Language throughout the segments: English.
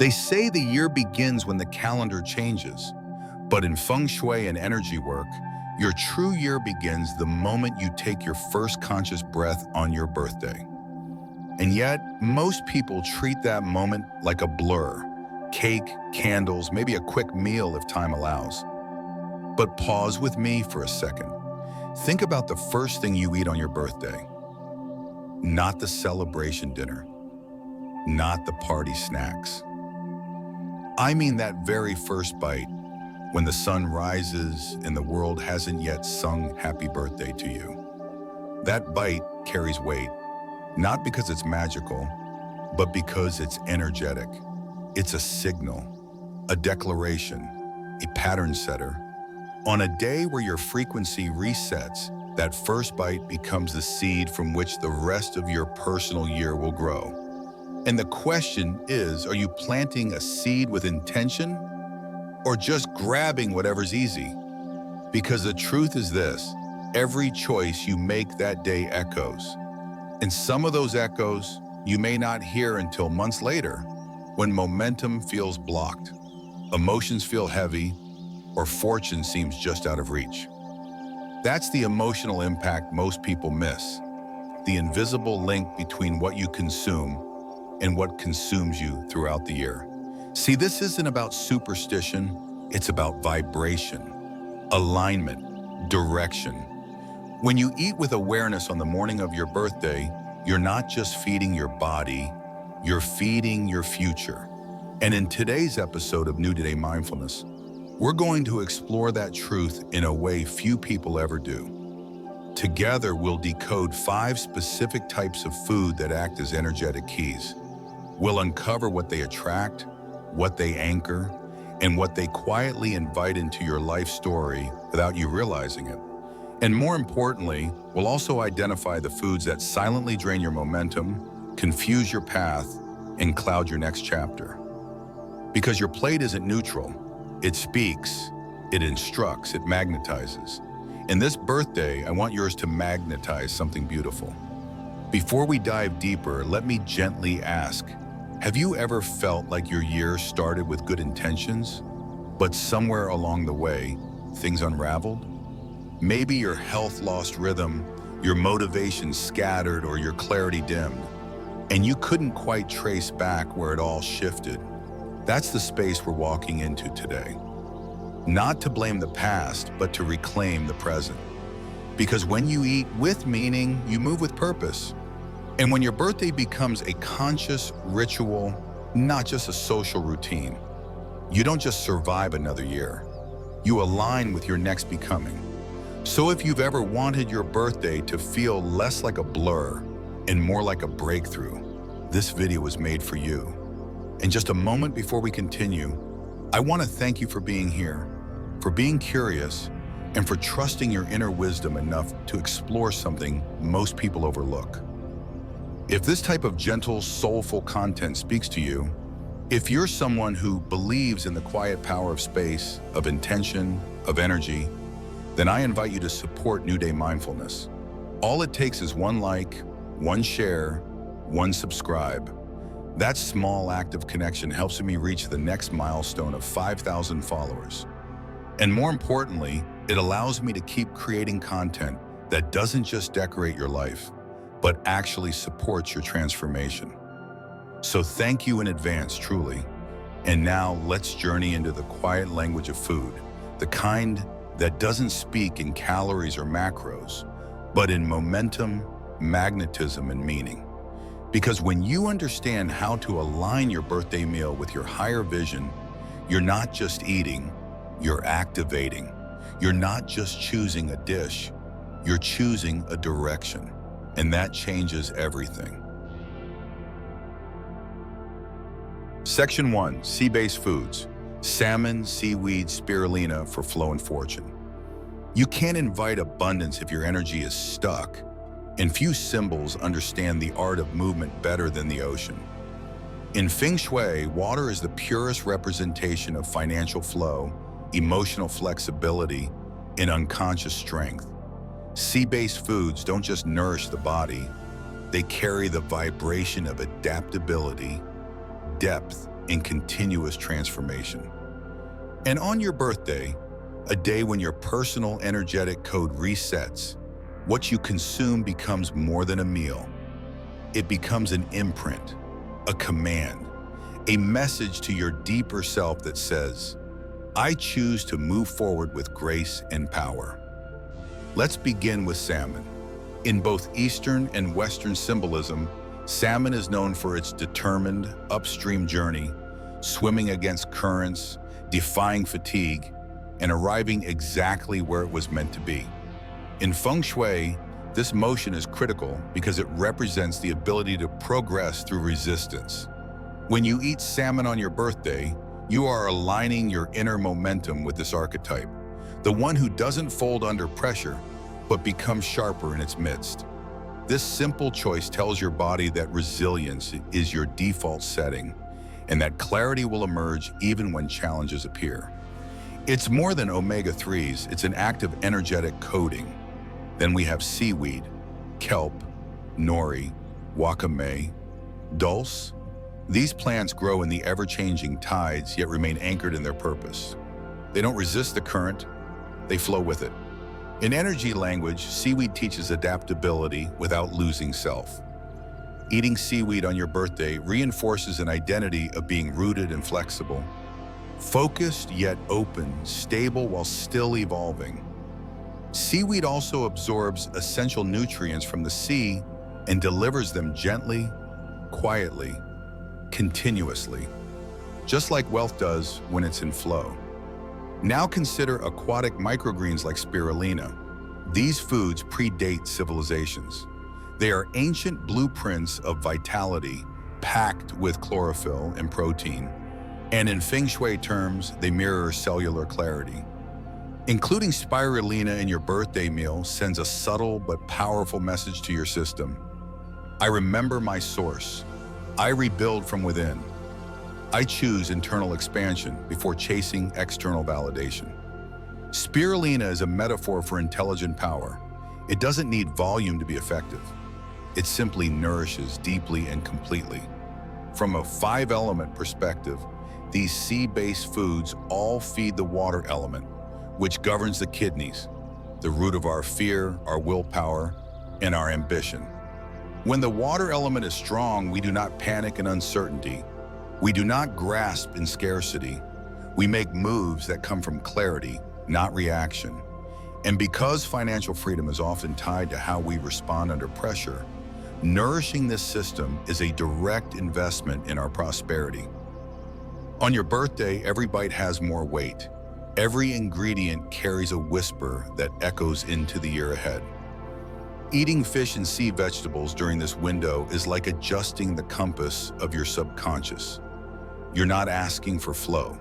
They say the year begins when the calendar changes, but in Feng Shui and energy work, your true year begins the moment you take your first conscious breath on your birthday. And yet, most people treat that moment like a blur. Cake, candles, maybe a quick meal if time allows. But pause with me for a second. Think about the first thing you eat on your birthday. Not the celebration dinner, not the party snacks. I mean that very first bite, when the sun rises and the world hasn't yet sung happy birthday to you. That bite carries weight, not because it's magical, but because it's energetic. It's a signal, a declaration, a pattern setter. On a day where your frequency resets, that first bite becomes the seed from which the rest of your personal year will grow. And the question is, are you planting a seed with intention or just grabbing whatever's easy? Because the truth is this, every choice you make that day echoes. And some of those echoes you may not hear until months later, when momentum feels blocked, emotions feel heavy, or fortune seems just out of reach. That's the emotional impact most people miss, the invisible link between what you consume and what consumes you throughout the year. See, this isn't about superstition, it's about vibration, alignment, direction. When you eat with awareness on the morning of your birthday, you're not just feeding your body, you're feeding your future. And in today's episode of New Today Mindfulness, we're going to explore that truth in a way few people ever do. Together, we'll decode 5 specific types of food that act as energetic keys. We'll uncover what they attract, what they anchor, and what they quietly invite into your life story without you realizing it. And more importantly, we'll also identify the foods that silently drain your momentum, confuse your path, and cloud your next chapter. Because your plate isn't neutral. It speaks, it instructs, it magnetizes. And this birthday, I want yours to magnetize something beautiful. Before we dive deeper, let me gently ask, have you ever felt like your year started with good intentions, but somewhere along the way, things unraveled? Maybe your health lost rhythm, your motivation scattered, or your clarity dimmed, and you couldn't quite trace back where it all shifted. That's the space we're walking into today. Not to blame the past, but to reclaim the present. Because when you eat with meaning, you move with purpose. And when your birthday becomes a conscious ritual, not just a social routine, you don't just survive another year. You align with your next becoming. So if you've ever wanted your birthday to feel less like a blur and more like a breakthrough, this video was made for you. And just a moment before we continue, I want to thank you for being here, for being curious, and for trusting your inner wisdom enough to explore something most people overlook. If this type of gentle, soulful content speaks to you, if you're someone who believes in the quiet power of space, of intention, of energy, then I invite you to support New Day Mindfulness. All it takes is one like, one share, one subscribe. That small act of connection helps me reach the next milestone of 5,000 followers. And more importantly, it allows me to keep creating content that doesn't just decorate your life, but actually supports your transformation. So thank you in advance, truly. And now let's journey into the quiet language of food, the kind that doesn't speak in calories or macros, but in momentum, magnetism, and meaning. Because when you understand how to align your birthday meal with your higher vision, you're not just eating, you're activating. You're not just choosing a dish, you're choosing a direction. And that changes everything. Section 1, sea-based foods. Salmon, seaweed, spirulina for flow and fortune. You can't invite abundance if your energy is stuck, and few symbols understand the art of movement better than the ocean. In Feng Shui, water is the purest representation of financial flow, emotional flexibility, and unconscious strength. Sea-based foods don't just nourish the body, they carry the vibration of adaptability, depth, in continuous transformation. And on your birthday, a day when your personal energetic code resets, what you consume becomes more than a meal. It becomes an imprint, a command, a message to your deeper self that says, I choose to move forward with grace and power. Let's begin with salmon. In both Eastern and Western symbolism, salmon is known for its determined, upstream journey, swimming against currents, defying fatigue, and arriving exactly where it was meant to be. In Feng Shui, this motion is critical because it represents the ability to progress through resistance. When you eat salmon on your birthday, you are aligning your inner momentum with this archetype, the one who doesn't fold under pressure, but becomes sharper in its midst. This simple choice tells your body that resilience is your default setting, and that clarity will emerge even when challenges appear. It's more than omega-3s, it's an act of energetic coding. Then we have seaweed, kelp, nori, wakame, dulse. These plants grow in the ever-changing tides, yet remain anchored in their purpose. They don't resist the current, they flow with it. In energy language, seaweed teaches adaptability without losing self. Eating seaweed on your birthday reinforces an identity of being rooted and flexible, focused yet open, stable while still evolving. Seaweed also absorbs essential nutrients from the sea and delivers them gently, quietly, continuously, just like wealth does when it's in flow. Now consider aquatic microgreens like spirulina. These foods predate civilizations. They are ancient blueprints of vitality, packed with chlorophyll and protein. And in Feng Shui terms, they mirror cellular clarity. Including spirulina in your birthday meal sends a subtle but powerful message to your system. I remember my source. I rebuild from within. I choose internal expansion before chasing external validation. Spirulina is a metaphor for intelligent power. It doesn't need volume to be effective. It simply nourishes deeply and completely. From a 5-element perspective, these sea-based foods all feed the water element, which governs the kidneys, the root of our fear, our willpower, and our ambition. When the water element is strong, we do not panic in uncertainty. We do not grasp in scarcity. We make moves that come from clarity, not reaction. And because financial freedom is often tied to how we respond under pressure, nourishing this system is a direct investment in our prosperity. On your birthday, every bite has more weight. Every ingredient carries a whisper that echoes into the year ahead. Eating fish and sea vegetables during this window is like adjusting the compass of your subconscious. You're not asking for flow.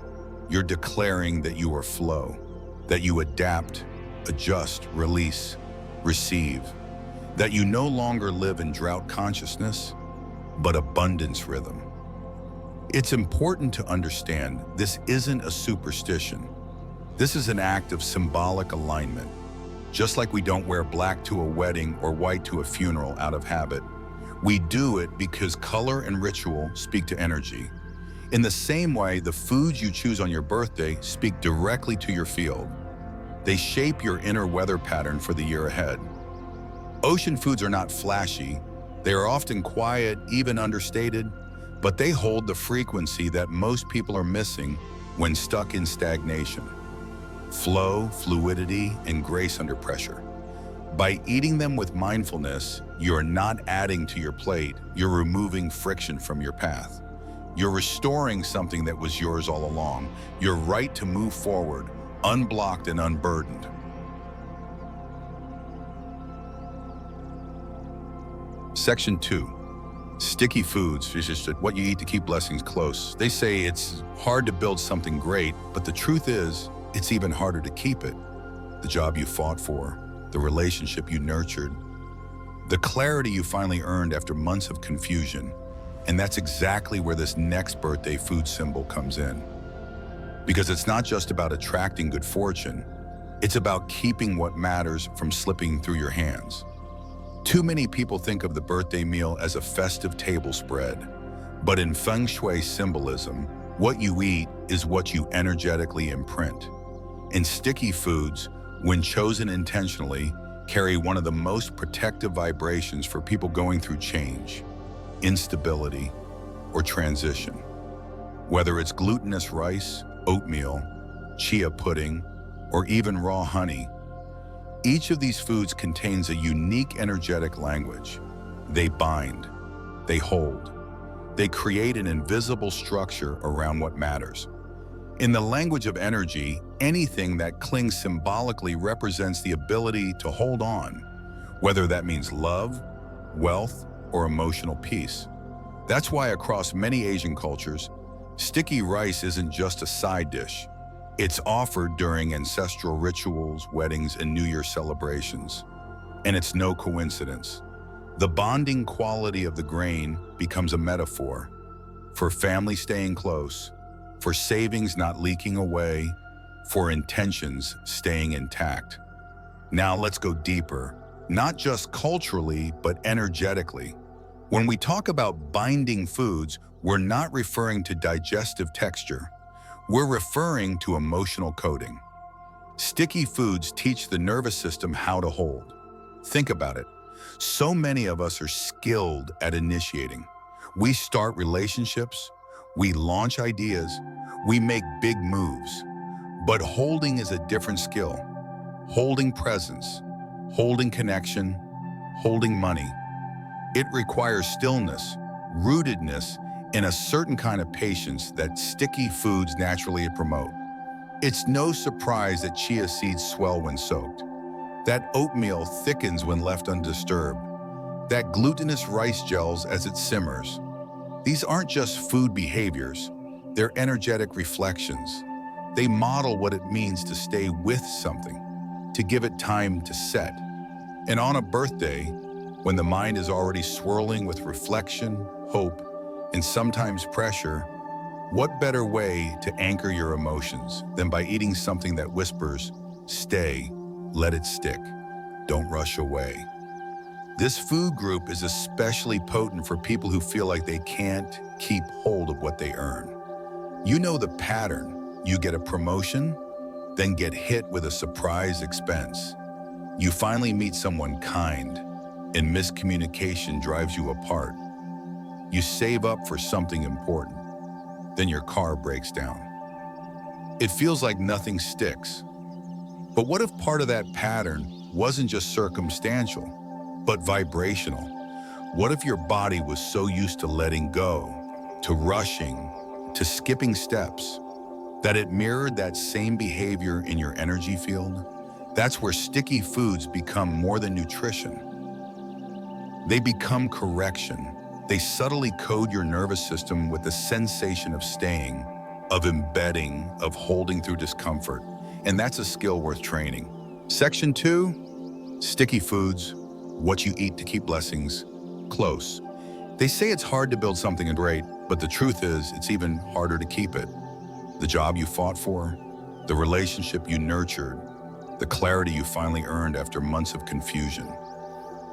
You're declaring that you are flow, that you adapt, adjust, release, receive, that you no longer live in drought consciousness, but abundance rhythm. It's important to understand this isn't a superstition. This is an act of symbolic alignment. Just like we don't wear black to a wedding or white to a funeral out of habit, we do it because color and ritual speak to energy. In the same way, the foods you choose on your birthday speak directly to your field. They shape your inner weather pattern for the year ahead. Ocean foods are not flashy. They are often quiet, even understated, but they hold the frequency that most people are missing when stuck in stagnation. Flow, fluidity, and grace under pressure. By eating them with mindfulness, you're not adding to your plate, you're removing friction from your path. You're restoring something that was yours all along, your right to move forward, unblocked and unburdened. Section 2. Sticky foods is just what you eat to keep blessings close. They say it's hard to build something great, but the truth is, it's even harder to keep it. The job you fought for, the relationship you nurtured, the clarity you finally earned after months of confusion. And that's exactly where this next birthday food symbol comes in. Because it's not just about attracting good fortune, it's about keeping what matters from slipping through your hands. Too many people think of the birthday meal as a festive table spread, but in Feng Shui symbolism, What you eat is what you energetically imprint. And sticky foods, when chosen intentionally, carry one of the most protective vibrations for people going through change, instability, or transition. Whether it's glutinous rice, oatmeal, chia pudding, or even raw honey, each of these foods contains a unique energetic language. They bind, they hold, they create an invisible structure around what matters. In the language of energy, anything that clings symbolically represents the ability to hold on, whether that means love, wealth, or emotional peace. That's why across many Asian cultures, sticky rice isn't just a side dish. It's offered during ancestral rituals, weddings, and New Year celebrations. And it's no coincidence. The bonding quality of the grain becomes a metaphor for family staying close, for savings not leaking away, for intentions staying intact. Now let's go deeper, not just culturally, but energetically. When we talk about binding foods, we're not referring to digestive texture. We're referring to emotional coding. Sticky foods teach the nervous system how to hold. Think about it. So many of us are skilled at initiating. We start relationships, we launch ideas, we make big moves. But holding is a different skill. Holding presence, holding connection, holding money. It requires stillness, rootedness, and a certain kind of patience that sticky foods naturally promote. It's no surprise that chia seeds swell when soaked, that oatmeal thickens when left undisturbed, that glutinous rice gels as it simmers. These aren't just food behaviors, they're energetic reflections. They model what it means to stay with something, to give it time to set. And on a birthday, when the mind is already swirling with reflection, hope, and sometimes pressure, what better way to anchor your emotions than by eating something that whispers, stay, let it stick, don't rush away. This food group is especially potent for people who feel like they can't keep hold of what they earn. You know the pattern. You get a promotion, then get hit with a surprise expense. You finally meet someone kind, and miscommunication drives you apart. You save up for something important, then your car breaks down. It feels like nothing sticks. But what if part of that pattern wasn't just circumstantial, but vibrational? What if your body was so used to letting go, to rushing, to skipping steps, that it mirrored that same behavior in your energy field? That's where sticky foods become more than nutrition. They become correction. They subtly code your nervous system with the sensation of staying, of embedding, of holding through discomfort. And that's a skill worth training. Section 2, sticky foods, what you eat to keep blessings close. They say it's hard to build something great, but the truth is it's even harder to keep it. The job you fought for, the relationship you nurtured, the clarity you finally earned after months of confusion.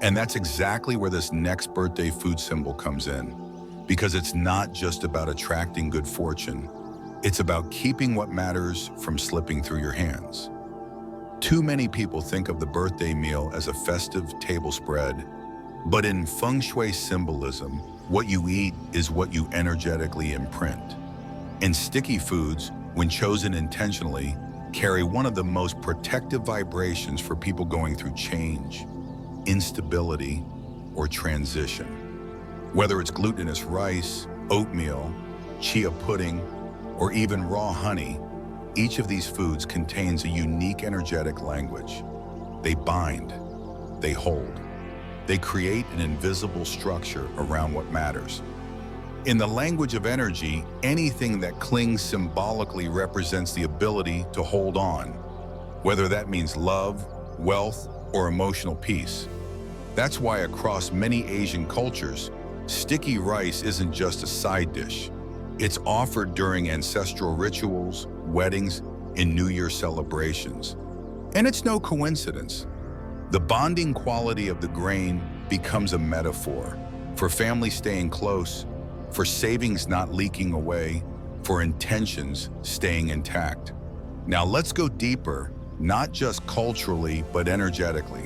And that's exactly where this next birthday food symbol comes in, because it's not just about attracting good fortune. It's about keeping what matters from slipping through your hands. Too many people think of the birthday meal as a festive table spread, but in Feng Shui symbolism, what you eat is what you energetically imprint. And sticky foods, when chosen intentionally, carry one of the most protective vibrations for people going through change, instability, or transition. Whether it's glutinous rice, oatmeal, chia pudding, or even raw honey, each of these foods contains a unique energetic language. They bind, they hold, they create an invisible structure around what matters. In the language of energy, anything that clings symbolically represents the ability to hold on, whether that means love, wealth, or emotional peace. That's why across many Asian cultures, sticky rice isn't just a side dish. It's offered during ancestral rituals, weddings, and New Year celebrations. And it's no coincidence. The bonding quality of the grain becomes a metaphor for family staying close, for savings not leaking away, for intentions staying intact. Now let's go deeper, not just culturally, but energetically.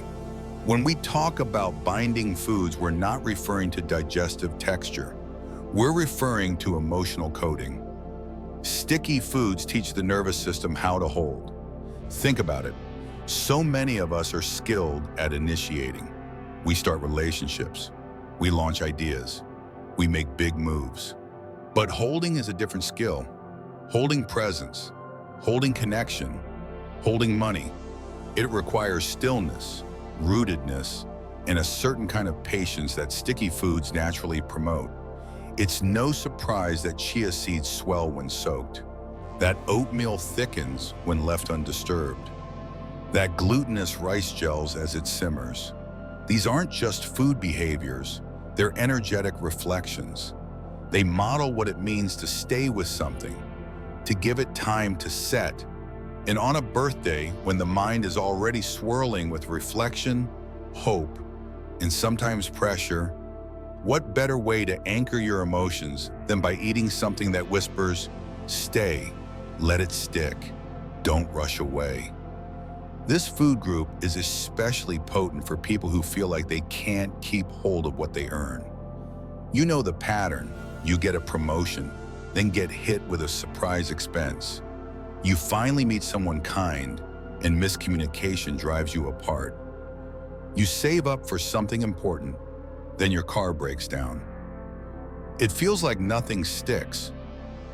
When we talk about binding foods, we're not referring to digestive texture. We're referring to emotional coding. Sticky foods teach the nervous system how to hold. Think about it. So many of us are skilled at initiating. We start relationships. We launch ideas. We make big moves. But holding is a different skill. Holding presence, holding connection, holding money. It requires stillness, rootedness, and a certain kind of patience that sticky foods naturally promote. It's no surprise that chia seeds swell when soaked, that oatmeal thickens when left undisturbed, that glutinous rice gels as it simmers. These aren't just food behaviors, they're energetic reflections. They model what it means to stay with something, to give it time to set. And on a birthday, when the mind is already swirling with reflection, hope, and sometimes pressure, what better way to anchor your emotions than by eating something that whispers, stay, let it stick, don't rush away. This food group is especially potent for people who feel like they can't keep hold of what they earn. You know the pattern. You get a promotion, then get hit with a surprise expense. You finally meet someone kind, and miscommunication drives you apart. You save up for something important, then your car breaks down. It feels like nothing sticks.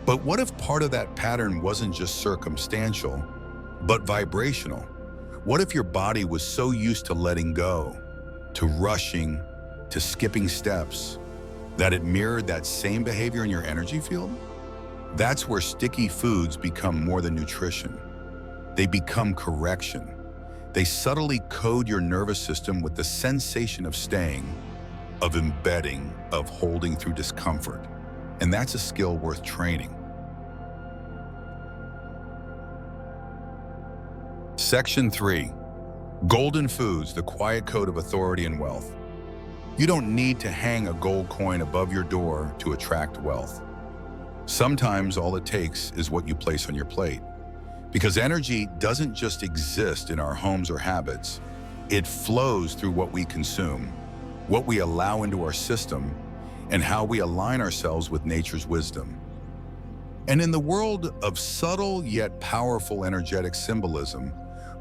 But what if part of that pattern wasn't just circumstantial, but vibrational? What if your body was so used to letting go, to rushing, to skipping steps, that it mirrored that same behavior in your energy field? That's where sticky foods become more than nutrition. They become correction. They subtly code your nervous system with the sensation of staying, of embedding, of holding through discomfort. And that's a skill worth training. Section 3. Golden foods, the quiet code of authority and wealth. You don't need to hang a gold coin above your door to attract wealth. Sometimes all it takes is what you place on your plate. Because energy doesn't just exist in our homes or habits, it flows through what we consume, what we allow into our system, and how we align ourselves with nature's wisdom. And in the world of subtle yet powerful energetic symbolism,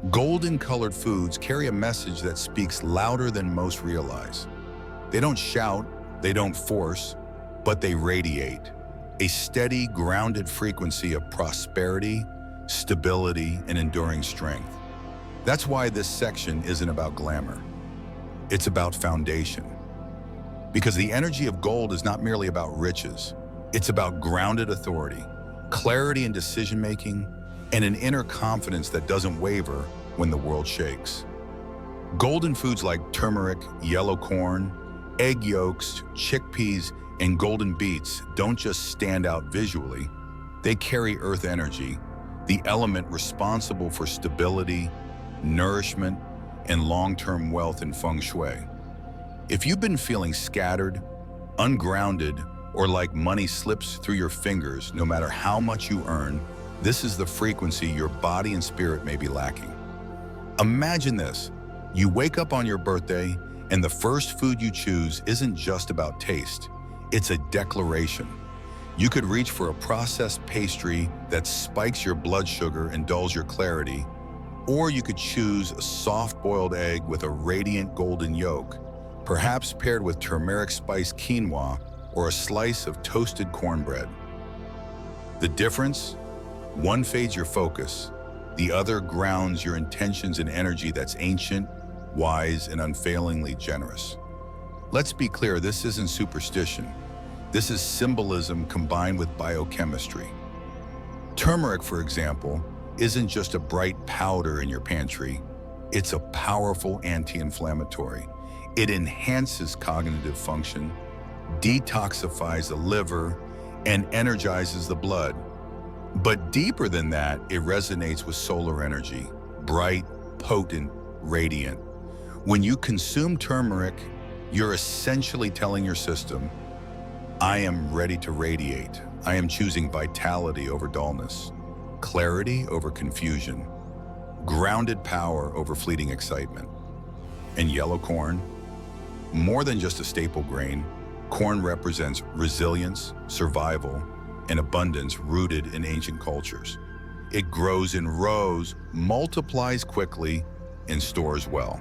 golden-colored foods carry a message that speaks louder than most realize. They don't shout, they don't force, but they radiate. A steady, grounded frequency of prosperity, stability, and enduring strength. That's why this section isn't about glamour. It's about foundation. Because the energy of gold is not merely about riches. It's about grounded authority, clarity in decision-making, and an inner confidence that doesn't waver when the world shakes. Golden foods like turmeric, yellow corn, egg yolks, chickpeas, and golden beets don't just stand out visually. They carry earth energy, the element responsible for stability, nourishment, and long-term wealth in Feng Shui. If you've been feeling scattered, ungrounded, or like money slips through your fingers no matter how much you earn, this is the frequency your body and spirit may be lacking. Imagine this. You wake up on your birthday, and the first food you choose isn't just about taste. It's a declaration. You could reach for a processed pastry that spikes your blood sugar and dulls your clarity, or you could choose a soft-boiled egg with a radiant golden yolk, perhaps paired with turmeric-spiced quinoa or a slice of toasted cornbread. The difference? One fades your focus, the other grounds your intentions in energy that's ancient, wise, and unfailingly generous. Let's be clear, this isn't superstition. This is symbolism combined with biochemistry. Turmeric, for example, isn't just a bright powder in your pantry. It's a powerful anti-inflammatory. It enhances cognitive function, detoxifies the liver, and energizes the blood. But deeper than that, it resonates with solar energy, bright, potent, radiant. When you consume turmeric, you're essentially telling your system, I am ready to radiate. I am choosing vitality over dullness, clarity over confusion, grounded power over fleeting excitement. And yellow corn, more than just a staple grain, corn represents resilience, survival, and abundance rooted in ancient cultures. It grows in rows, multiplies quickly, and stores well.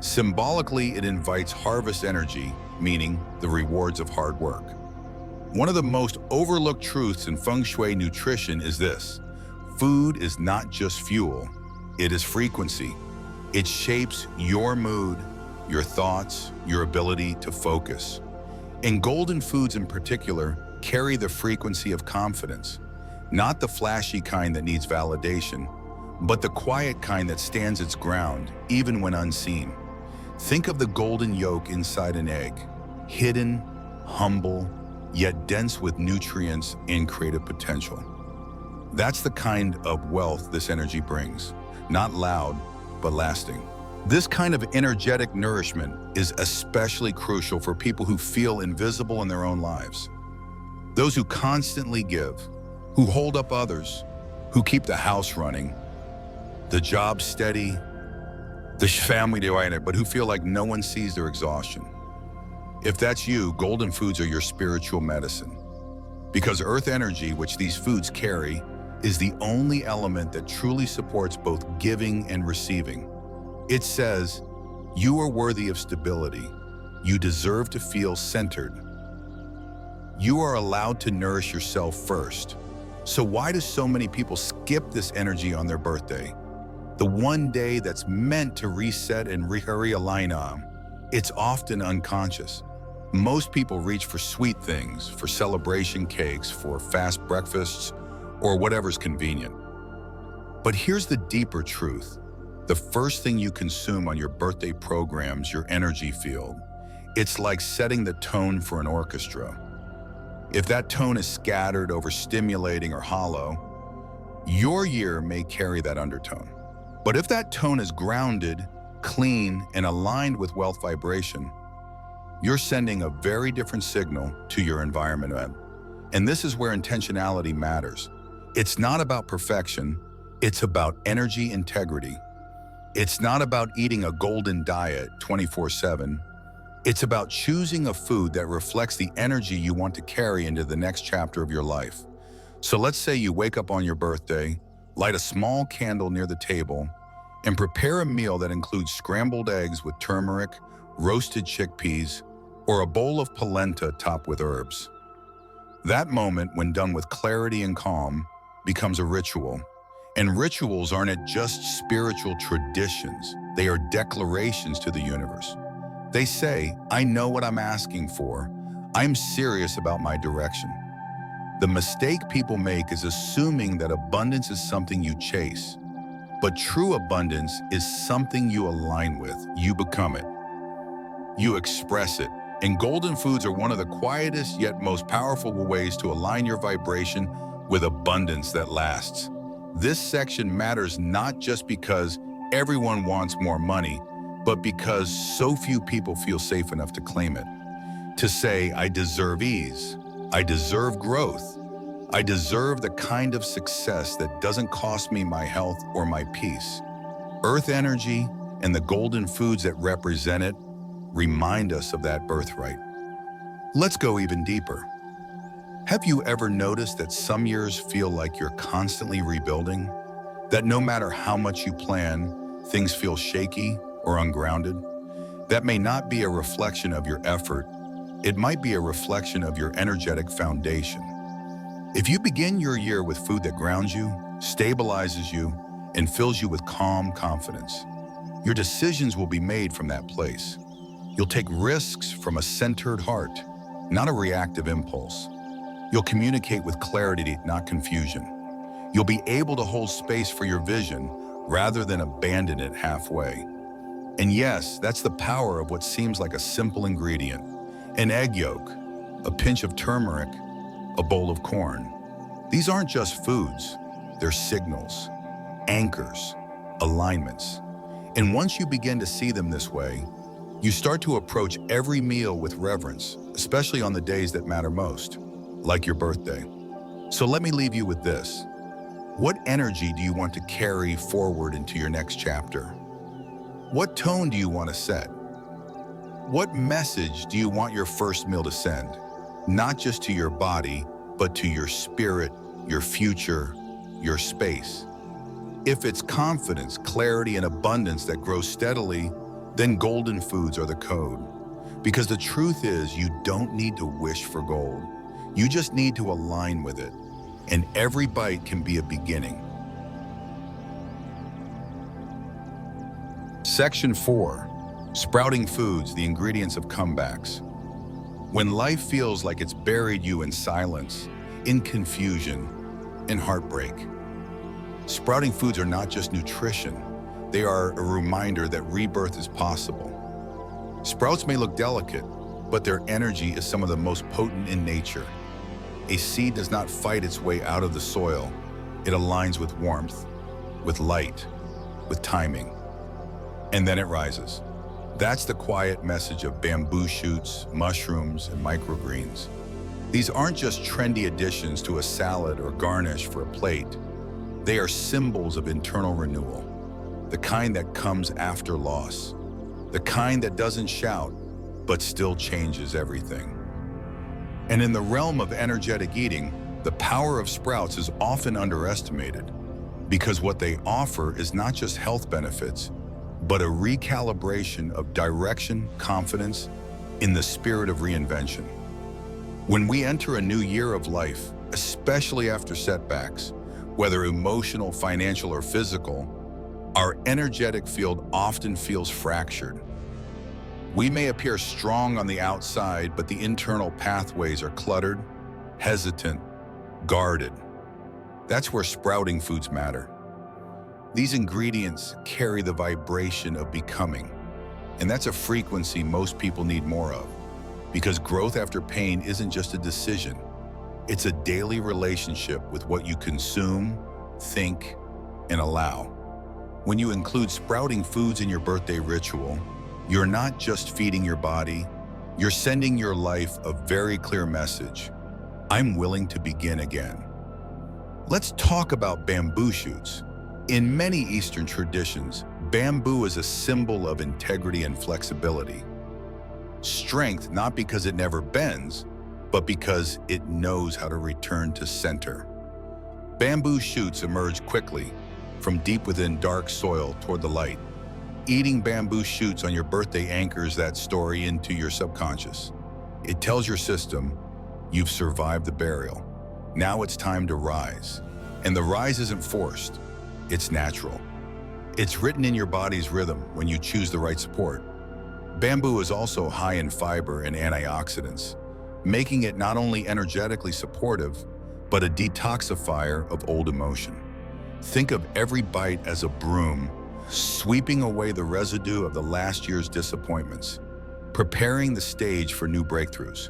Symbolically, it invites harvest energy, meaning the rewards of hard work. One of the most overlooked truths in Feng Shui nutrition is this: food is not just fuel, it is frequency. It shapes your mood, your thoughts, your ability to focus. And golden foods in particular carry the frequency of confidence, not the flashy kind that needs validation, but the quiet kind that stands its ground, even when unseen. Think of the golden yolk inside an egg, hidden, humble, yet dense with nutrients and creative potential. That's the kind of wealth this energy brings, not loud, but lasting. This kind of energetic nourishment is especially crucial for people who feel invisible in their own lives. Those who constantly give, who hold up others, who keep the house running, the job steady, the family divided, but who feel like no one sees their exhaustion. If that's you, golden foods are your spiritual medicine. Because earth energy, which these foods carry, is the only element that truly supports both giving and receiving. It says, you are worthy of stability. You deserve to feel centered. You are allowed to nourish yourself first. So why do so many people skip this energy on their birthday? The one day that's meant to reset and realign on. It's often unconscious. Most people reach for sweet things, for celebration cakes, for fast breakfasts, or whatever's convenient. But here's the deeper truth. The first thing you consume on your birthday program's your energy field. It's like setting the tone for an orchestra. If that tone is scattered, overstimulating, or hollow, your year may carry that undertone. But if that tone is grounded, clean, and aligned with wealth vibration, you're sending a very different signal to your environment. And this is where intentionality matters. It's not about perfection, it's about energy integrity. It's not about eating a golden diet 24/7. It's about choosing a food that reflects the energy you want to carry into the next chapter of your life. So let's say you wake up on your birthday, light a small candle near the table, and prepare a meal that includes scrambled eggs with turmeric, roasted chickpeas, or a bowl of polenta topped with herbs. That moment, when done with clarity and calm, becomes a ritual. And rituals aren't just spiritual traditions, they are declarations to the universe. They say, I know what I'm asking for. I'm serious about my direction. The mistake people make is assuming that abundance is something you chase. But true abundance is something you align with. You become it. You express it. And golden foods are one of the quietest yet most powerful ways to align your vibration with abundance that lasts. This section matters not just because everyone wants more money, but because so few people feel safe enough to claim it. To say, I deserve ease, I deserve growth, I deserve the kind of success that doesn't cost me my health or my peace. Earth energy and the golden foods that represent it remind us of that birthright. Let's go even deeper. Have you ever noticed that some years feel like you're constantly rebuilding? That no matter how much you plan, things feel shaky or ungrounded? That may not be a reflection of your effort. It might be a reflection of your energetic foundation. If you begin your year with food that grounds you, stabilizes you, and fills you with calm confidence, your decisions will be made from that place. You'll take risks from a centered heart, not a reactive impulse. You'll communicate with clarity, not confusion. You'll be able to hold space for your vision rather than abandon it halfway. And yes, that's the power of what seems like a simple ingredient. An egg yolk, a pinch of turmeric, a bowl of corn. These aren't just foods, they're signals, anchors, alignments. And once you begin to see them this way, You start to approach every meal with reverence, especially on the days that matter most, like your birthday. So let me leave you with this. What energy do you want to carry forward into your next chapter? What tone do you want to set? What message do you want your first meal to send? Not just to your body, but to your spirit, your future, your space. If it's confidence, clarity, and abundance that grows steadily, then golden foods are the code. Because the truth is, you don't need to wish for gold. You just need to align with it. And every bite can be a beginning. Section 4. Sprouting foods, the ingredients of comebacks. When life feels like it's buried you in silence, in confusion, in heartbreak, sprouting foods are not just nutrition. They are a reminder that rebirth is possible. Sprouts may look delicate, but their energy is some of the most potent in nature. A seed does not fight its way out of the soil. It aligns with warmth, with light, with timing, and then it rises. That's the quiet message of bamboo shoots, mushrooms, and microgreens. These aren't just trendy additions to a salad or garnish for a plate. They are symbols of internal renewal, the kind that comes after loss, the kind that doesn't shout, but still changes everything. And in the realm of energetic eating, the power of sprouts is often underestimated because what they offer is not just health benefits, but a recalibration of direction, confidence, in the spirit of reinvention. When we enter a new year of life, especially after setbacks, whether emotional, financial, or physical, our energetic field often feels fractured. We may appear strong on the outside, but the internal pathways are cluttered, hesitant, guarded. That's where sprouting foods matter. These ingredients carry the vibration of becoming, and that's a frequency most people need more of, because growth after pain isn't just a decision. It's a daily relationship with what you consume, think, and allow. When you include sprouting foods in your birthday ritual, you're not just feeding your body, you're sending your life a very clear message. I'm willing to begin again. Let's talk about bamboo shoots. In many Eastern traditions, bamboo is a symbol of integrity and flexibility. Strength not because it never bends, but because it knows how to return to center. Bamboo shoots emerge quickly, from deep within dark soil toward the light. Eating bamboo shoots on your birthday anchors that story into your subconscious. It tells your system, you've survived the burial. Now it's time to rise. And the rise isn't forced, it's natural. It's written in your body's rhythm when you choose the right support. Bamboo is also high in fiber and antioxidants, making it not only energetically supportive, but a detoxifier of old emotion. Think of every bite as a broom, sweeping away the residue of the last year's disappointments, preparing the stage for new breakthroughs.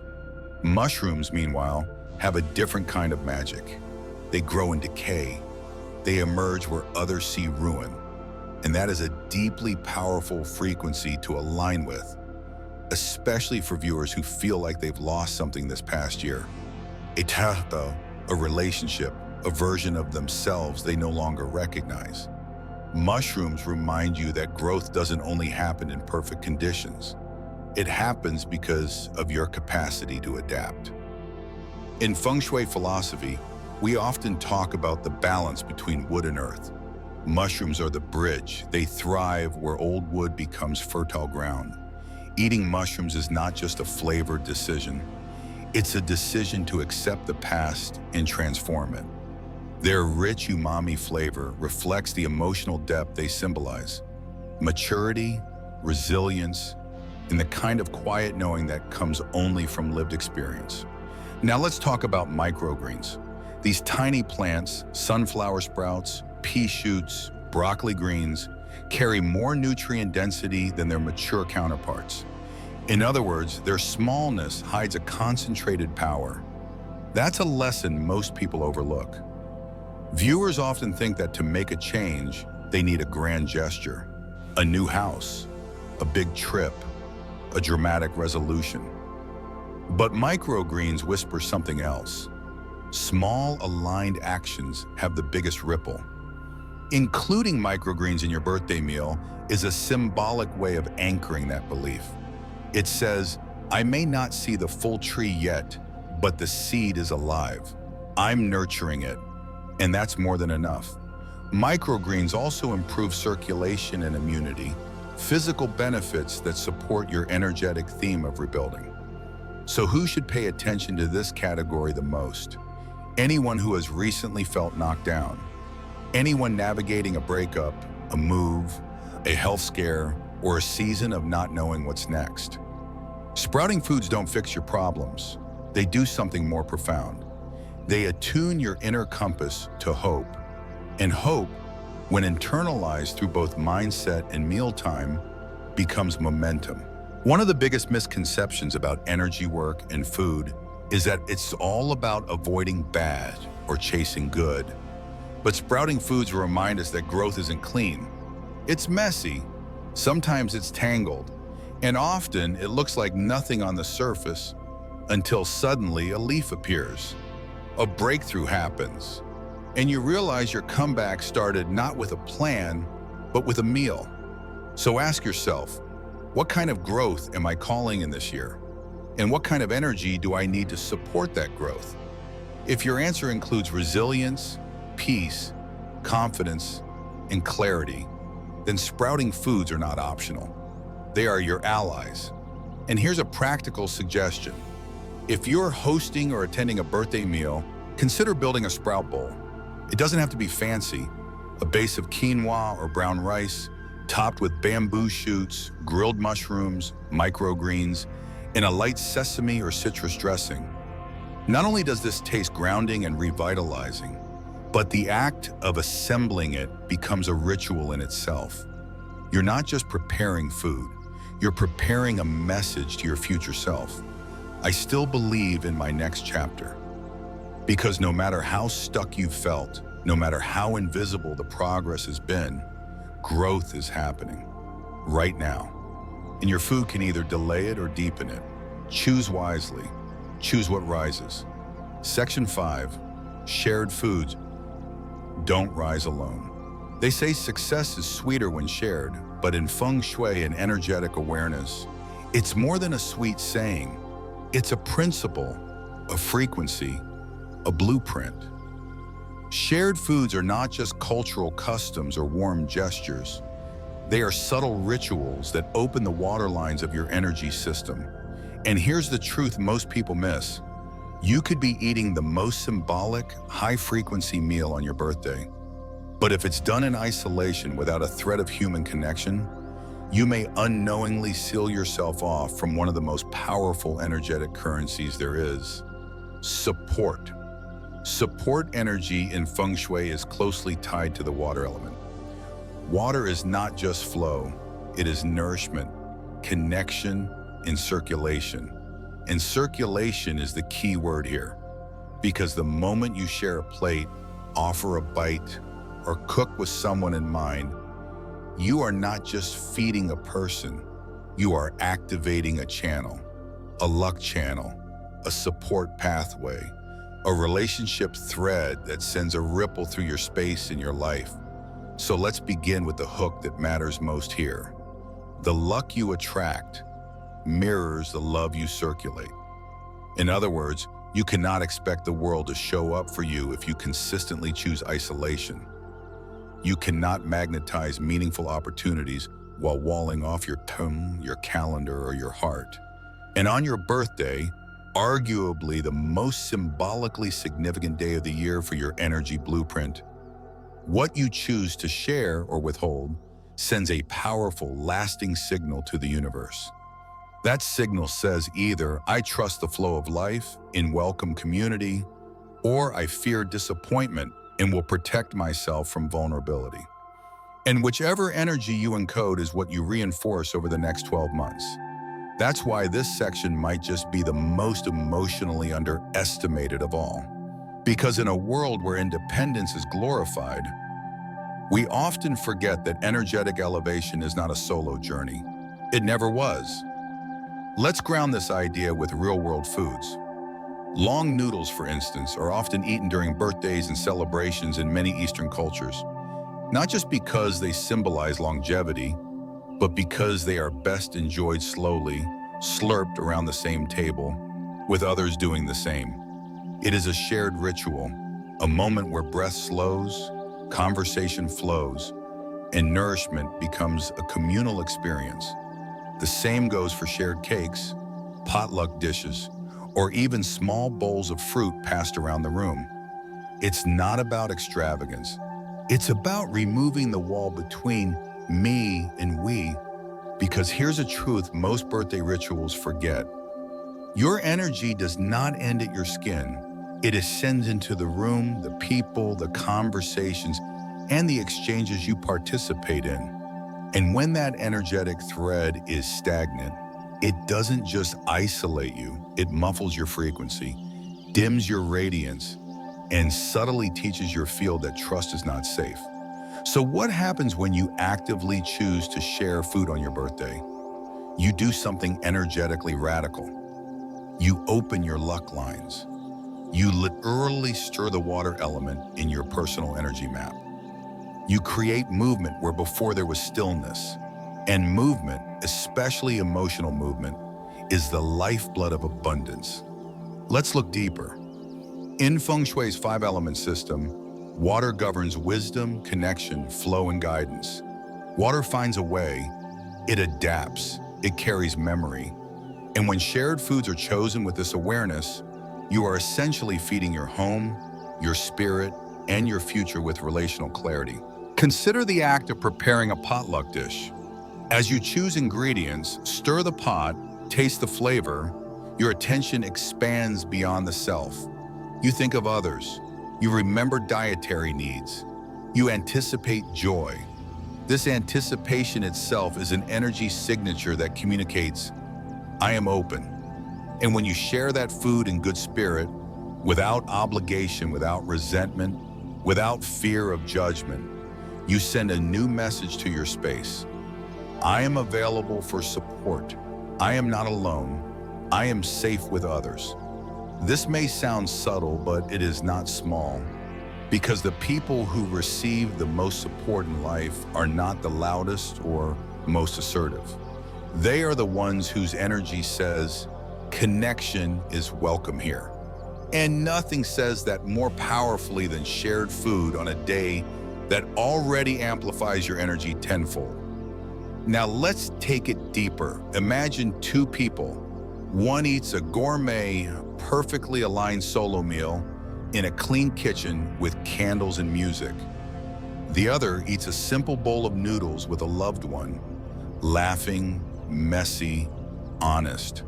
Mushrooms, meanwhile, have a different kind of magic. They grow in decay. They emerge where others see ruin. And that is a deeply powerful frequency to align with, especially for viewers who feel like they've lost something this past year. A tahta, a relationship, a version of themselves they no longer recognize. Mushrooms remind you that growth doesn't only happen in perfect conditions. It happens because of your capacity to adapt. In Feng Shui philosophy, we often talk about the balance between wood and earth. Mushrooms are the bridge. They thrive where old wood becomes fertile ground. Eating mushrooms is not just a flavored decision. It's a decision to accept the past and transform it. Their rich umami flavor reflects the emotional depth they symbolize. Maturity, resilience, and the kind of quiet knowing that comes only from lived experience. Now let's talk about microgreens. These tiny plants, sunflower sprouts, pea shoots, broccoli greens, carry more nutrient density than their mature counterparts. In other words, their smallness hides a concentrated power. That's a lesson most people overlook. Viewers often think that to make a change, they need a grand gesture, a new house, a big trip, a dramatic resolution. But microgreens whisper something else. Small aligned actions have the biggest ripple. Including microgreens in your birthday meal is a symbolic way of anchoring that belief. It says, I may not see the full tree yet, but the seed is alive. I'm nurturing it, and that's more than enough. Microgreens also improve circulation and immunity, physical benefits that support your energetic theme of rebuilding. So who should pay attention to this category the most? Anyone who has recently felt knocked down. Anyone navigating a breakup, a move, a health scare, or a season of not knowing what's next. Sprouting foods don't fix your problems. They do something more profound. They attune your inner compass to hope. And hope, when internalized through both mindset and mealtime, becomes momentum. One of the biggest misconceptions about energy work and food is that it's all about avoiding bad or chasing good. But sprouting foods remind us that growth isn't clean. It's messy, sometimes it's tangled, and often it looks like nothing on the surface until suddenly a leaf appears. A breakthrough happens, and you realize your comeback started not with a plan, but with a meal. So ask yourself, what kind of growth am I calling in this year? And what kind of energy do I need to support that growth? If your answer includes resilience, peace, confidence, and clarity, then sprouting foods are not optional. They are your allies. And here's a practical suggestion. If you're hosting or attending a birthday meal, consider building a sprout bowl. It doesn't have to be fancy. A base of quinoa or brown rice, topped with bamboo shoots, grilled mushrooms, microgreens, and a light sesame or citrus dressing. Not only does this taste grounding and revitalizing, but the act of assembling it becomes a ritual in itself. You're not just preparing food, you're preparing a message to your future self. I still believe in my next chapter. Because no matter how stuck you've felt, no matter how invisible the progress has been, growth is happening right now. And your food can either delay it or deepen it. Choose wisely. Choose what rises. Section 5, shared foods don't rise alone. They say success is sweeter when shared, but in Feng Shui and energetic awareness, it's more than a sweet saying. It's a principle, a frequency, a blueprint. Shared foods are not just cultural customs or warm gestures. They are subtle rituals that open the water lines of your energy system. And here's the truth most people miss. You could be eating the most symbolic, high-frequency meal on your birthday. But if it's done in isolation without a thread of human connection, you may unknowingly seal yourself off from one of the most powerful energetic currencies there is: support. Support energy in Feng Shui is closely tied to the water element. Water is not just flow, it is nourishment, connection, and circulation. And circulation is the key word here, because the moment you share a plate, offer a bite, or cook with someone in mind, you are not just feeding a person, you are activating a channel, a luck channel, a support pathway, a relationship thread that sends a ripple through your space and your life. So let's begin with the hook that matters most here. The luck you attract mirrors the love you circulate. In other words, you cannot expect the world to show up for you if you consistently choose isolation. You cannot magnetize meaningful opportunities while walling off your tongue, your calendar, or your heart. And on your birthday, arguably the most symbolically significant day of the year for your energy blueprint, what you choose to share or withhold sends a powerful, lasting signal to the universe. That signal says either I trust the flow of life in welcome community, or I fear disappointment and will protect myself from vulnerability. And whichever energy you encode is what you reinforce over the next 12 months. That's why this section might just be the most emotionally underestimated of all. Because in a world where independence is glorified, we often forget that energetic elevation is not a solo journey. It never was. Let's ground this idea with real-world foods. Long noodles, for instance, are often eaten during birthdays and celebrations in many Eastern cultures, not just because they symbolize longevity, but because they are best enjoyed slowly, slurped around the same table, with others doing the same. It is a shared ritual, a moment where breath slows, conversation flows, and nourishment becomes a communal experience. The same goes for shared cakes, potluck dishes, or even small bowls of fruit passed around the room. It's not about extravagance. It's about removing the wall between me and we, because here's a truth most birthday rituals forget. Your energy does not end at your skin. It ascends into the room, the people, the conversations, and the exchanges you participate in. And when that energetic thread is stagnant, it doesn't just isolate you, it muffles your frequency, dims your radiance, and subtly teaches your field that trust is not safe. So what happens when you actively choose to share food on your birthday? You do something energetically radical. You open your luck lines. You literally stir the water element in your personal energy map. You create movement where before there was stillness. And movement, especially emotional movement, is the lifeblood of abundance. Let's look deeper. In Feng Shui's 5-element system, water governs wisdom, connection, flow, and guidance. Water finds a way, it adapts, it carries memory. And when shared foods are chosen with this awareness, you are essentially feeding your home, your spirit, and your future with relational clarity. Consider the act of preparing a potluck dish. As you choose ingredients, stir the pot, taste the flavor, your attention expands beyond the self. You think of others. You remember dietary needs. You anticipate joy. This anticipation itself is an energy signature that communicates, I am open. And when you share that food in good spirit, without obligation, without resentment, without fear of judgment, you send a new message to your space. I am available for support. I am not alone. I am safe with others. This may sound subtle, but it is not small, because the people who receive the most support in life are not the loudest or most assertive. They are the ones whose energy says, connection is welcome here. And nothing says that more powerfully than shared food on a day that already amplifies your energy tenfold. Now let's take it deeper. Imagine two people. One eats a gourmet, perfectly aligned solo meal in a clean kitchen with candles and music. The other eats a simple bowl of noodles with a loved one, laughing, messy, honest.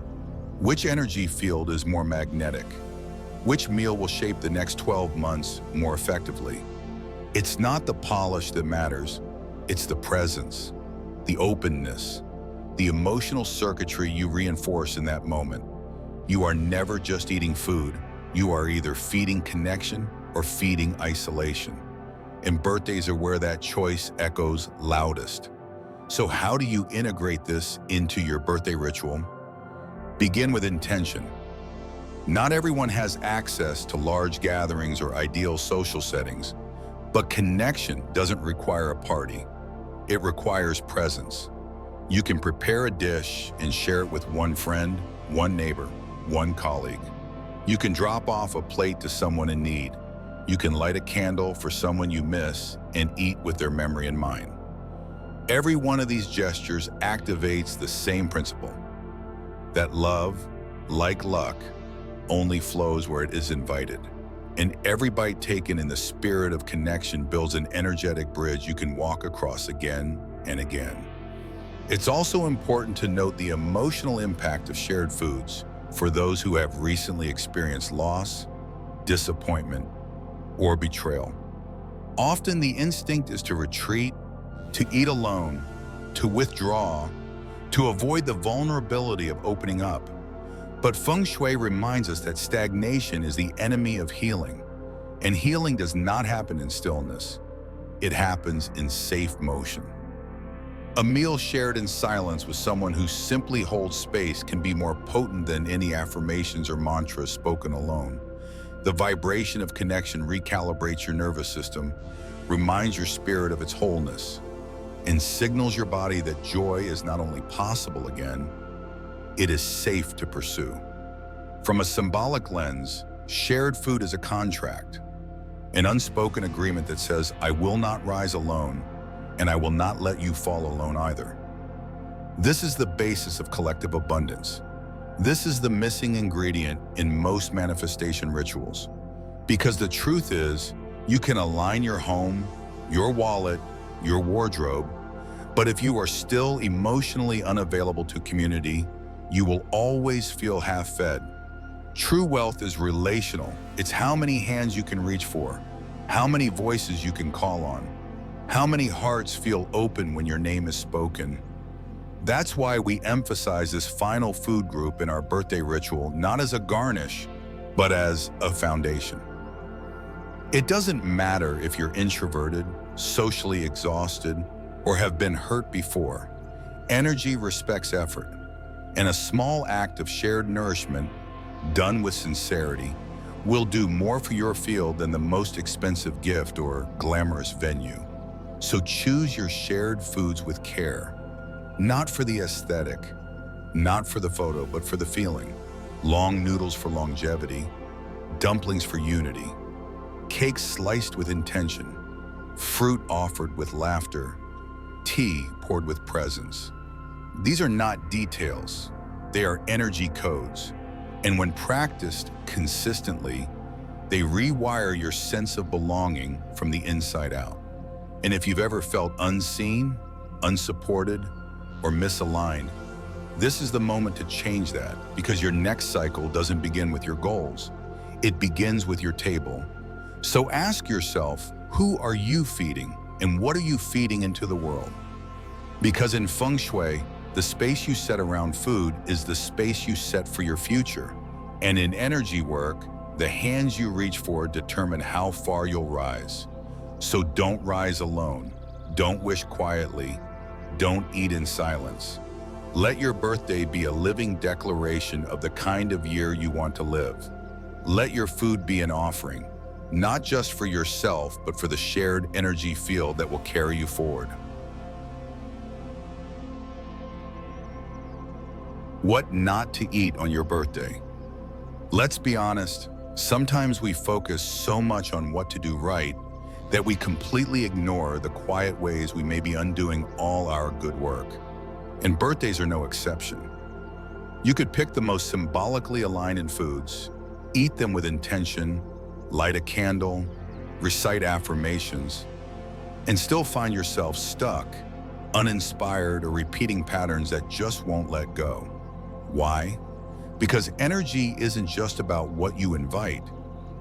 Which energy field is more magnetic? Which meal will shape the next 12 months more effectively? It's not the polish that matters, it's the presence, the openness, the emotional circuitry you reinforce in that moment. You are never just eating food. You are either feeding connection or feeding isolation. And birthdays are where that choice echoes loudest. So how do you integrate this into your birthday ritual? Begin with intention. Not everyone has access to large gatherings or ideal social settings, but connection doesn't require a party. It requires presence. You can prepare a dish and share it with one friend, one neighbor, one colleague. You can drop off a plate to someone in need. You can light a candle for someone you miss and eat with their memory in mind. Every one of these gestures activates the same principle, that love, like luck, only flows where it is invited. And every bite taken in the spirit of connection builds an energetic bridge you can walk across again and again. It's also important to note the emotional impact of shared foods for those who have recently experienced loss, disappointment, or betrayal. Often the instinct is to retreat, to eat alone, to withdraw, to avoid the vulnerability of opening up. But Feng Shui reminds us that stagnation is the enemy of healing, and healing does not happen in stillness. It happens in safe motion. A meal shared in silence with someone who simply holds space can be more potent than any affirmations or mantras spoken alone. The vibration of connection recalibrates your nervous system, reminds your spirit of its wholeness, and signals your body that joy is not only possible again, it is safe to pursue. From a symbolic lens, shared food is a contract, an unspoken agreement that says, I will not rise alone, and I will not let you fall alone either. This is the basis of collective abundance. This is the missing ingredient in most manifestation rituals. Because the truth is, you can align your home, your wallet, your wardrobe, but if you are still emotionally unavailable to community, you will always feel half-fed. True wealth is relational. It's how many hands you can reach for, how many voices you can call on, how many hearts feel open when your name is spoken. That's why we emphasize this final food group in our birthday ritual, not as a garnish, but as a foundation. It doesn't matter if you're introverted, socially exhausted, or have been hurt before. Energy respects effort, and a small act of shared nourishment, done with sincerity, will do more for your field than the most expensive gift or glamorous venue. So choose your shared foods with care, not for the aesthetic, not for the photo, but for the feeling. Long noodles for longevity, dumplings for unity, cake sliced with intention, fruit offered with laughter, tea poured with presence. These are not details, they are energy codes. And when practiced consistently, they rewire your sense of belonging from the inside out. And if you've ever felt unseen, unsupported, or misaligned, this is the moment to change that, because your next cycle doesn't begin with your goals. It begins with your table. So ask yourself, who are you feeding and what are you feeding into the world? Because in Feng Shui, the space you set around food is the space you set for your future. And in energy work, the hands you reach for determine how far you'll rise. So don't rise alone, don't wish quietly, don't eat in silence. Let your birthday be a living declaration of the kind of year you want to live. Let your food be an offering, not just for yourself, but for the shared energy field that will carry you forward. What not to eat on your birthday? Let's be honest, sometimes we focus so much on what to do right that we completely ignore the quiet ways we may be undoing all our good work. And birthdays are no exception. You could pick the most symbolically aligned in foods, eat them with intention, light a candle, recite affirmations, and still find yourself stuck, uninspired, or repeating patterns that just won't let go. Why? Because energy isn't just about what you invite,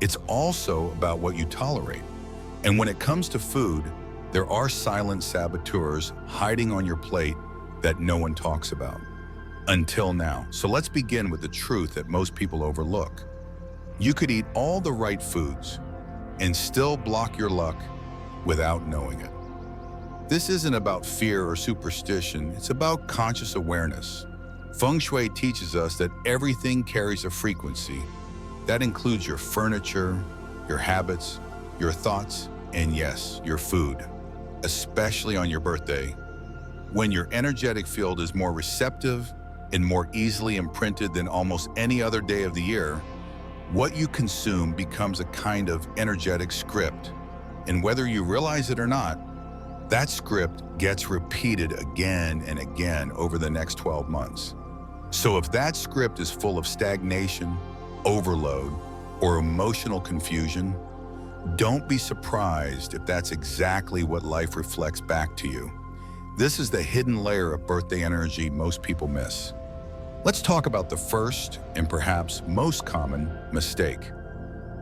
it's also about what you tolerate. And when it comes to food, there are silent saboteurs hiding on your plate that no one talks about. Until now. So let's begin with the truth that most people overlook. You could eat all the right foods and still block your luck without knowing it. This isn't about fear or superstition, it's about conscious awareness. Feng Shui teaches us that everything carries a frequency. That includes your furniture, your habits, your thoughts, and yes, your food, especially on your birthday. When your energetic field is more receptive and more easily imprinted than almost any other day of the year, what you consume becomes a kind of energetic script. And whether you realize it or not, that script gets repeated again and again over the next 12 months. So if that script is full of stagnation, overload, or emotional confusion, don't be surprised if that's exactly what life reflects back to you. This is the hidden layer of birthday energy most people miss. Let's talk about the first and perhaps most common mistake.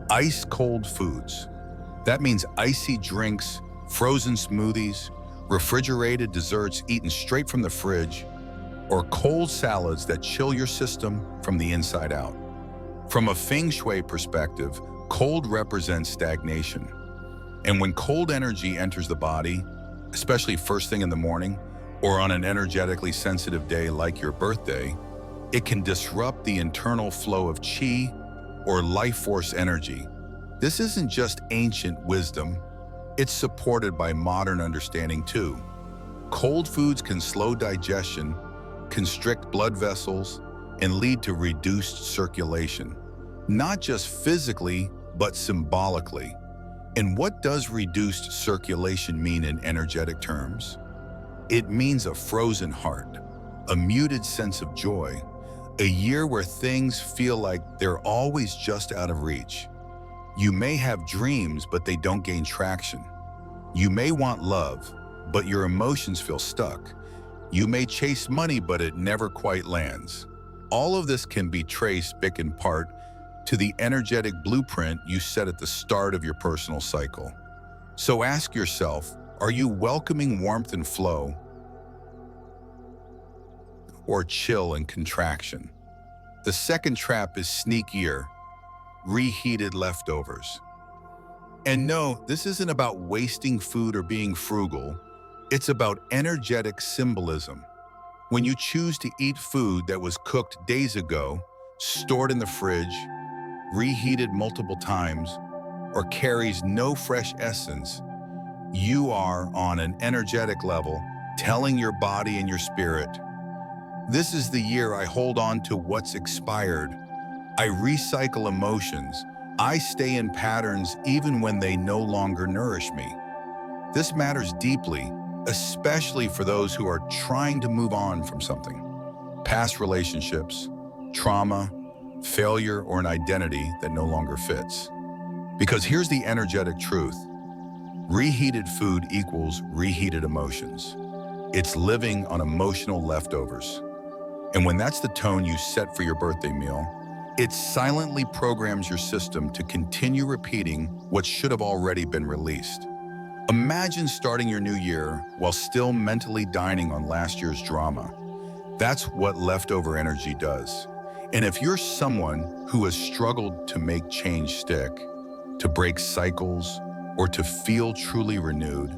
Ice-cold foods. That means icy drinks, frozen smoothies, refrigerated desserts eaten straight from the fridge, or cold salads that chill your system from the inside out. From a Feng Shui perspective, cold represents stagnation. And when cold energy enters the body, especially first thing in the morning, or on an energetically sensitive day like your birthday, it can disrupt the internal flow of qi or life force energy. This isn't just ancient wisdom, it's supported by modern understanding too. Cold foods can slow digestion, constrict blood vessels, and lead to reduced circulation, not just physically, but symbolically. And what does reduced circulation mean in energetic terms? It means a frozen heart, a muted sense of joy, a year where things feel like they're always just out of reach. You may have dreams, but they don't gain traction. You may want love, but your emotions feel stuck. You may chase money, but it never quite lands. All of this can be traced, big in part, to the energetic blueprint you set at the start of your personal cycle. So ask yourself, are you welcoming warmth and flow, or chill and contraction? The second trap is sneakier, reheated leftovers. And no, this isn't about wasting food or being frugal. It's about energetic symbolism. When you choose to eat food that was cooked days ago, stored in the fridge, reheated multiple times, or carries no fresh essence, you are, on an energetic level, telling your body and your spirit, this is the year I hold on to what's expired. I recycle emotions. I stay in patterns even when they no longer nourish me. This matters deeply, especially for those who are trying to move on from something. Past relationships, trauma, failure, or an identity that no longer fits. Because here's the energetic truth. Reheated food equals reheated emotions. It's living on emotional leftovers. And when that's the tone you set for your birthday meal, it silently programs your system to continue repeating what should have already been released. Imagine starting your new year while still mentally dining on last year's drama. That's what leftover energy does. And if you're someone who has struggled to make change stick, to break cycles, or to feel truly renewed,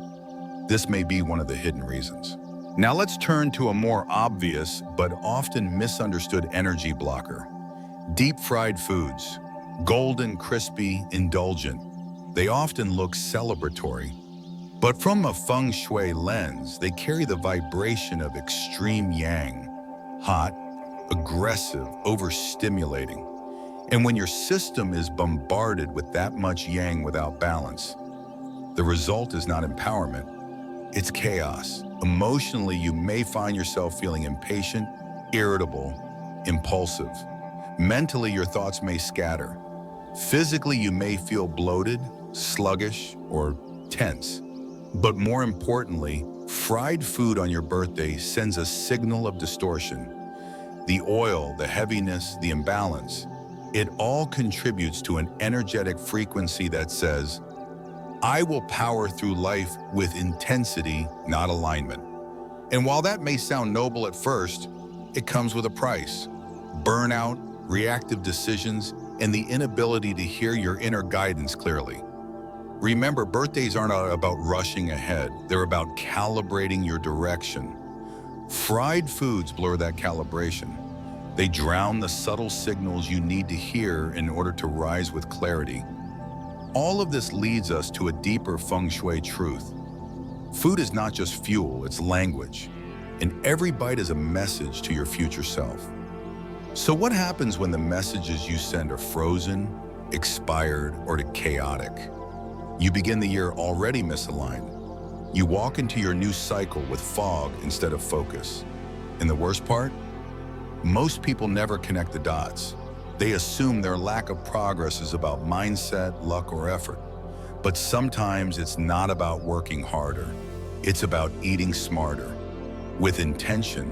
this may be one of the hidden reasons. Now let's turn to a more obvious but often misunderstood energy blocker. Deep-fried foods, golden, crispy, indulgent. They often look celebratory, but from a Feng Shui lens, they carry the vibration of extreme yang, hot, aggressive, overstimulating. And when your system is bombarded with that much yang without balance, the result is not empowerment, it's chaos. Emotionally, you may find yourself feeling impatient, irritable, impulsive. Mentally, your thoughts may scatter. Physically, you may feel bloated, sluggish, or tense. But more importantly, fried food on your birthday sends a signal of distortion. The oil, the heaviness, the imbalance, it all contributes to an energetic frequency that says, I will power through life with intensity, not alignment. And while that may sound noble at first, it comes with a price. Burnout, reactive decisions, and the inability to hear your inner guidance clearly. Remember, birthdays aren't about rushing ahead. They're about calibrating your direction. Fried foods blur that calibration. They drown the subtle signals you need to hear in order to rise with clarity. All of this leads us to a deeper Feng Shui truth. Food is not just fuel, it's language. And every bite is a message to your future self. So what happens when the messages you send are frozen, expired, or chaotic? You begin the year already misaligned. You walk into your new cycle with fog instead of focus. And the worst part? Most people never connect the dots. They assume their lack of progress is about mindset, luck, or effort. But sometimes it's not about working harder. It's about eating smarter, with intention,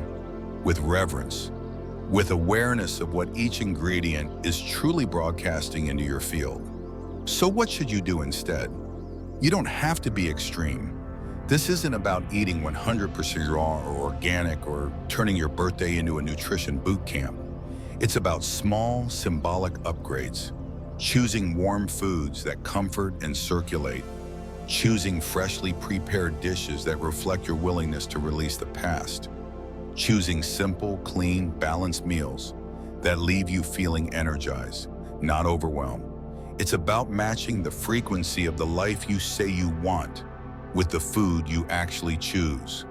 with reverence, with awareness of what each ingredient is truly broadcasting into your field. So what should you do instead? You don't have to be extreme. This isn't about eating 100% raw or organic or turning your birthday into a nutrition boot camp. It's about small, symbolic upgrades, choosing warm foods that comfort and circulate, choosing freshly prepared dishes that reflect your willingness to release the past, choosing simple, clean, balanced meals that leave you feeling energized, not overwhelmed. It's about matching the frequency of the life you say you want with the food you actually choose.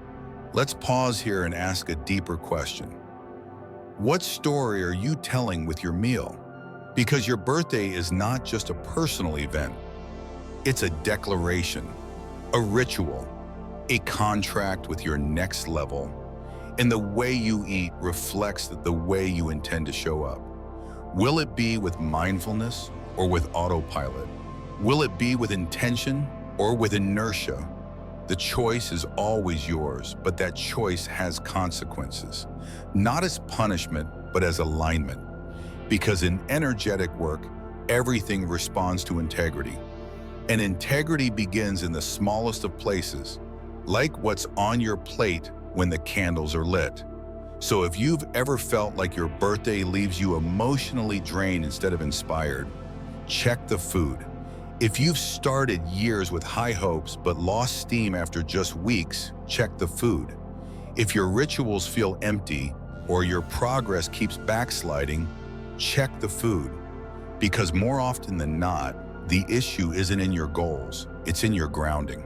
Let's pause here and ask a deeper question. What story are you telling with your meal? Because your birthday is not just a personal event, it's a declaration, a ritual, a contract with your next level, and the way you eat reflects the way you intend to show up. Will it be with mindfulness or with autopilot? Will it be with intention or with inertia? The choice is always yours, but that choice has consequences, not as punishment, but as alignment. Because in energetic work, everything responds to integrity. And integrity begins in the smallest of places, like what's on your plate when the candles are lit. So if you've ever felt like your birthday leaves you emotionally drained instead of inspired, check the food. If you've started years with high hopes but lost steam after just weeks, check the food. If your rituals feel empty or your progress keeps backsliding, check the food. Because more often than not, the issue isn't in your goals, it's in your grounding.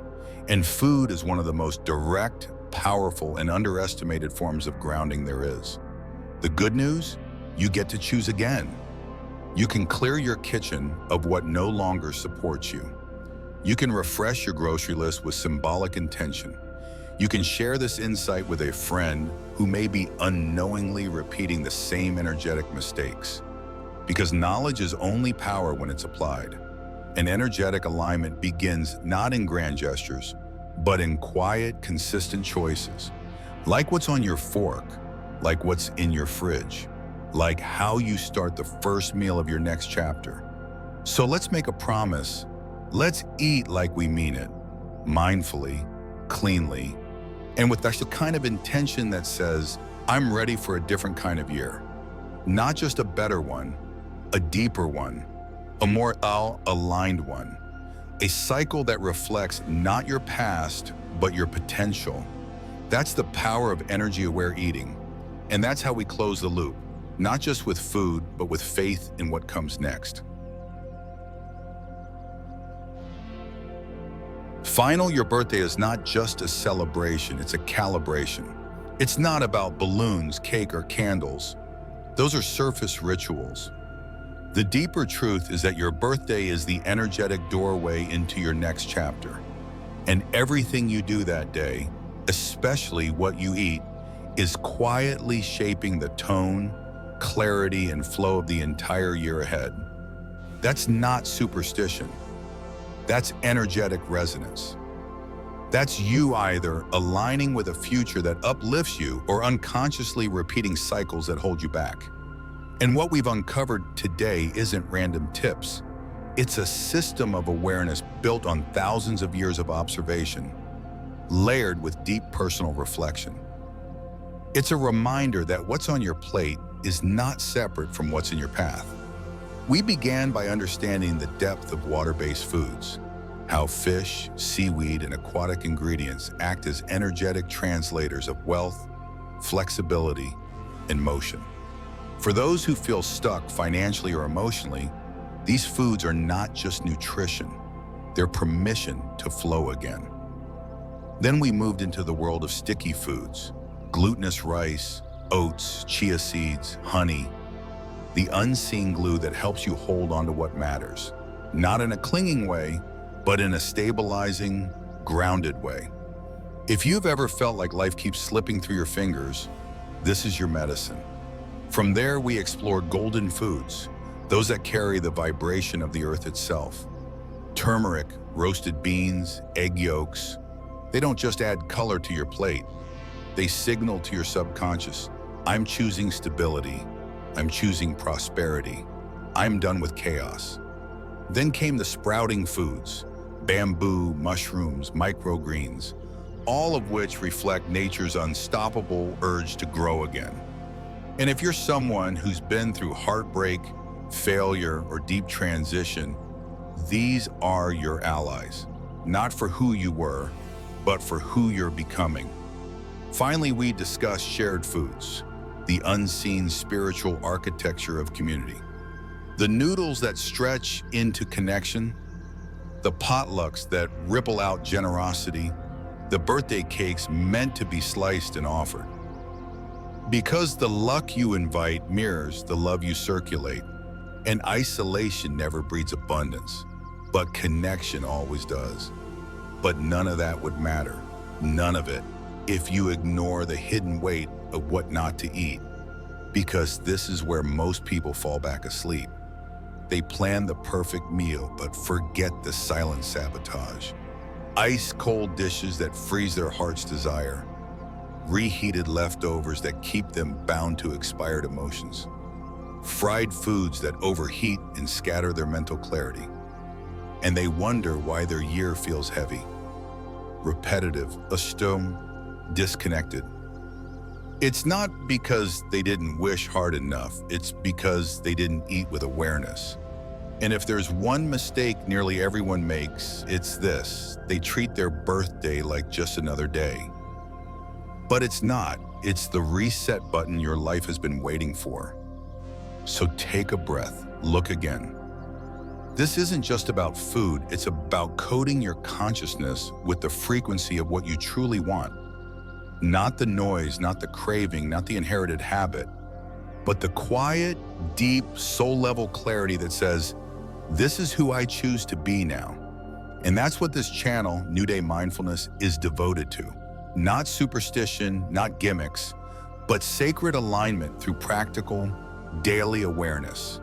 And food is one of the most direct, powerful, and underestimated forms of grounding there is. The good news? You get to choose again. You can clear your kitchen of what no longer supports you. You can refresh your grocery list with symbolic intention. You can share this insight with a friend who may be unknowingly repeating the same energetic mistakes. Because knowledge is only power when it's applied. An energetic alignment begins not in grand gestures, but in quiet, consistent choices. Like what's on your fork, like what's in your fridge, like how you start the first meal of your next chapter. So let's make a promise. Let's eat like we mean it, mindfully, cleanly, and with the kind of intention that says, I'm ready for a different kind of year. Not just a better one, a deeper one, a more aligned one. A cycle that reflects not your past, but your potential. That's the power of energy-aware eating. And that's how we close the loop, not just with food, but with faith in what comes next. Final, your birthday is not just a celebration, it's a calibration. It's not about balloons, cake, or candles. Those are surface rituals. The deeper truth is that your birthday is the energetic doorway into your next chapter. And everything you do that day, especially what you eat, is quietly shaping the tone, clarity, and flow of the entire year ahead. That's not superstition. That's energetic resonance. That's you either aligning with a future that uplifts you or unconsciously repeating cycles that hold you back. And what we've uncovered today isn't random tips. It's a system of awareness built on thousands of years of observation, layered with deep personal reflection. It's a reminder that what's on your plate is not separate from what's in your path. We began by understanding the depth of water-based foods, how fish, seaweed, and aquatic ingredients act as energetic translators of wealth, flexibility, and motion. For those who feel stuck financially or emotionally, these foods are not just nutrition, they're permission to flow again. Then we moved into the world of sticky foods, glutinous rice, oats, chia seeds, honey, the unseen glue that helps you hold on to what matters, not in a clinging way, but in a stabilizing, grounded way. If you've ever felt like life keeps slipping through your fingers, this is your medicine. From there, we explored golden foods, those that carry the vibration of the earth itself. Turmeric, roasted beans, egg yolks, they don't just add color to your plate. They signal to your subconscious, I'm choosing stability, I'm choosing prosperity, I'm done with chaos. Then came the sprouting foods, bamboo, mushrooms, microgreens, all of which reflect nature's unstoppable urge to grow again. And if you're someone who's been through heartbreak, failure, or deep transition, these are your allies. not for who you were, but for who you're becoming. Finally, we discuss shared foods, the unseen spiritual architecture of community. The noodles that stretch into connection, the potlucks that ripple out generosity, the birthday cakes meant to be sliced and offered. Because the luck you invite mirrors the love you circulate, and isolation never breeds abundance, but connection always does. But none of that would matter, none of it, if you ignore the hidden weight of what not to eat. Because this is where most people fall back asleep. They plan the perfect meal, but forget the silent sabotage. Ice-cold dishes that freeze their heart's desire. Reheated leftovers that keep them bound to expired emotions. Fried foods that overheat and scatter their mental clarity. And they wonder why their year feels heavy. Repetitive, astum, disconnected. It's not because they didn't wish hard enough, it's because they didn't eat with awareness. And if there's one mistake nearly everyone makes, it's this: they treat their birthday like just another day. But it's not. It's the reset button your life has been waiting for. So take a breath, look again. This isn't just about food, it's about coding your consciousness with the frequency of what you truly want. Not the noise, not the craving, not the inherited habit, but the quiet, deep, soul-level clarity that says, this is who I choose to be now. And that's what this channel, New Day Mindfulness, is devoted to. Not superstition, not gimmicks, but sacred alignment through practical, daily awareness.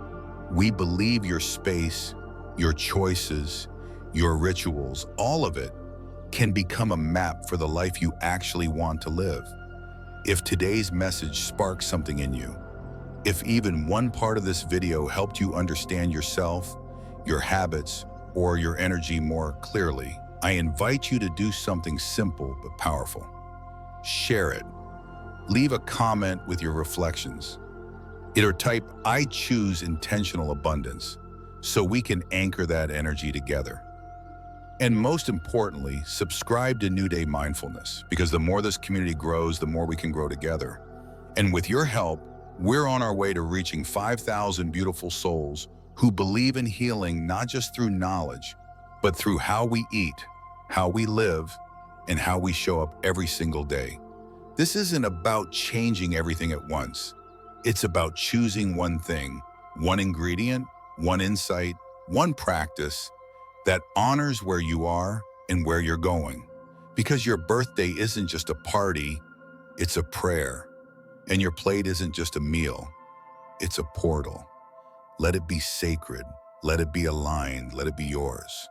We believe your space, your choices, your rituals, all of it can become a map for the life you actually want to live. If today's message sparks something in you, if even one part of this video helped you understand yourself, your habits, or your energy more clearly, I invite you to do something simple but powerful. Share it. Leave a comment with your reflections. Or type, I choose intentional abundance, so we can anchor that energy together. And most importantly, subscribe to New Day Mindfulness, because the more this community grows, the more we can grow together. And with your help, we're on our way to reaching 5,000 beautiful souls who believe in healing not just through knowledge, but through how we eat, how we live, and how we show up every single day. This isn't about changing everything at once. It's about choosing one thing, one ingredient, one insight, one practice that honors where you are and where you're going. Because your birthday isn't just a party, it's a prayer. And your plate isn't just a meal, it's a portal. Let it be sacred, let it be aligned, let it be yours.